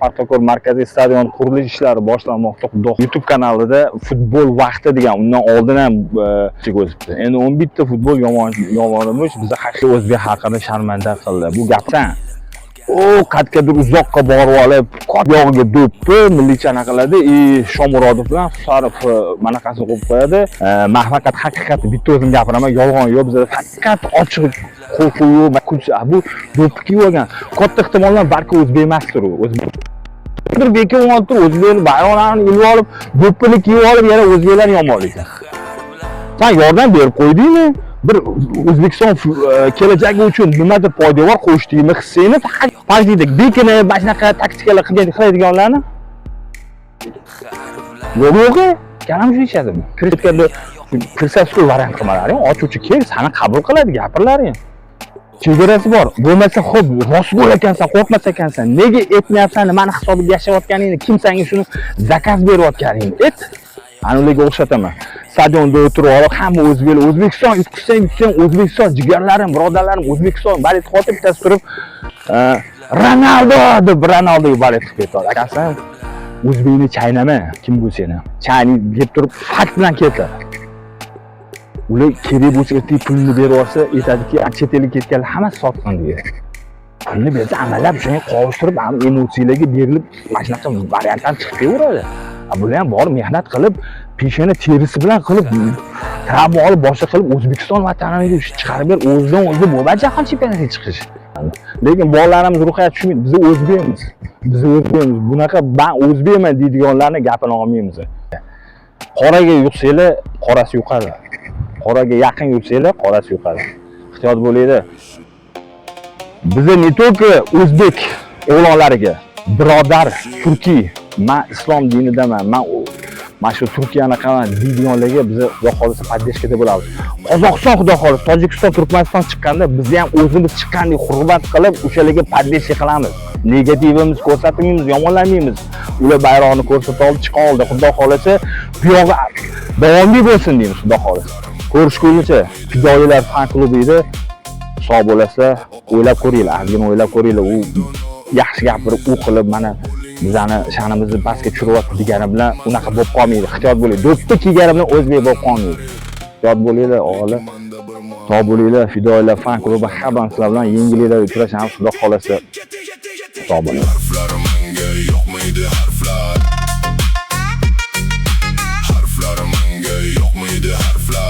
Paxtakor markaziy stadion qurilish ishlari boshlanmoqda. YouTube kanalida futbol vaqti degan undan oldin ham o'zibdi. Endi 11 ta futbol yomonimiz bizni haqiqiy o'zbek xalqini sharmanda qildi. Bu gapdan qatqadir uzoqqa borib olib, yog'iga do'ppi, milliychana qiladi, Shomurodov bilan Sarif manaqasini qo'yib qo'yadi. Mahfaqat haqiqat bitta o'zim gapiraman, yolg'on yo'q, bizda faqat ochiq qo'rquv bu do'ppi kiyib olgan. Katta ehtimol bilan balki o'zbek emasdir u. Bir bekov olib o'zbeklar bayroqlarni ilib olib, do'ppini kiyib olib, yana o'zbeklar yomonlik. Sen yordam berib qo'ydingmi? Bir O'zbekiston kelajagi uchun nimadir foydavor qo'shdingmi, hissingni faqat fajdidek bekini bashnaqa taktikalar qiladiganlarni yo'q, kalam shu ichadimi? Kirishganda kirsasku variant qilmalari, ochuvchi kel, seni qabul qiladi, gapirlaring. Chegarasi bor. Bo'lmasa, xo'p, rostgo'y ekansan, qo'rqmas ekansan, nega aytmayapsan, meni hisobimga yashayotganingni, kim senga shuni zakaz berayotganingni ayt. Ana ularga o'xshataman. Stadionda o'tirib olib, hamma o'zbeklar, O'zbekiston yutsang, O'zbekiston jigarlarim, birodarlarim, O'zbekiston balet xotib bittasi turib, Ronaldo deb Ronaldoga balet qilib ketadi. Akasan, o'zbekni chaynama, kim bu seni? Chayni deb turib, fakt bilan keladi. Ular kerak bo'lsa ertaga pulni berib olsa, aytadiki, chet elga ketganlar hammasi sotqin deydi. Pulni bersa amallab shunga qovushtirib, ham emotsiyalarga berilib, mana shunaqa variantdan chiqib kelaveradi. Bular ham bor mehnat qilib, peshona terisi bilan qilib, ta'b olib, boshqa qilib O'zbekiston vataniga chiqarib ber, o'zidan o'zi bo'ladi jahon chempionatiga chiqish. Lekin bolalarimiz ruhiyat tushmaydi, biz o'zbekmiz. Biz o'zbekmiz. Bunaqa men o'zbekman deydiganlarni gapini olmaymiz. Qoraga yuqsanglar, qorasi yuqadi. Qoraga yaqin yursanglar, qorasi yuqadi. Ehtiyot bo'linglar. Bizni ne только o'zbek o'g'lonlariga, birodar Turkiy, men islom dinidaman, men shu Turkiyani qaman deydiganlarga biz xudo xolisa podдержкада bo'lamiz. Qozog'iston xudo xolisa, Tojikiston, Turkmaniston chiqqanda bizni ham o'zimiz chiqqandek hurmat qilib, o'shalarga podдержка qilamiz. Negativimiz ko'rsatmaymiz, yomonlamaymiz. Ular bayroqni ko'rsata olib chiqa oldi. Xudo xolisa bu yog'i davomli bo'lsin deymiz, xudo xolisa. Ko'rishguncha fidoyilar fan klubida sog' bo'lasizlar, o'ylab ko'ringlar, ozgina o'ylab ko'ringlar. U yaxshi gapirib, u qilib mana bizani sha'nimizni pastga tushiryapti degani bilan unaqa bo'lib qolmaydi. Ehtiyot bo'ling. Do'ppi kiygani bilan o'zbek bo'lib qolmaydi. Ehtiyot bo'linglar, o'g'illar. Sog' bo'linglar, fidoyilar fan klubi hamma sizlar bilan yengilliklar uchrashamiz, xudo xolasa. Sog' bo'linglar. Harflar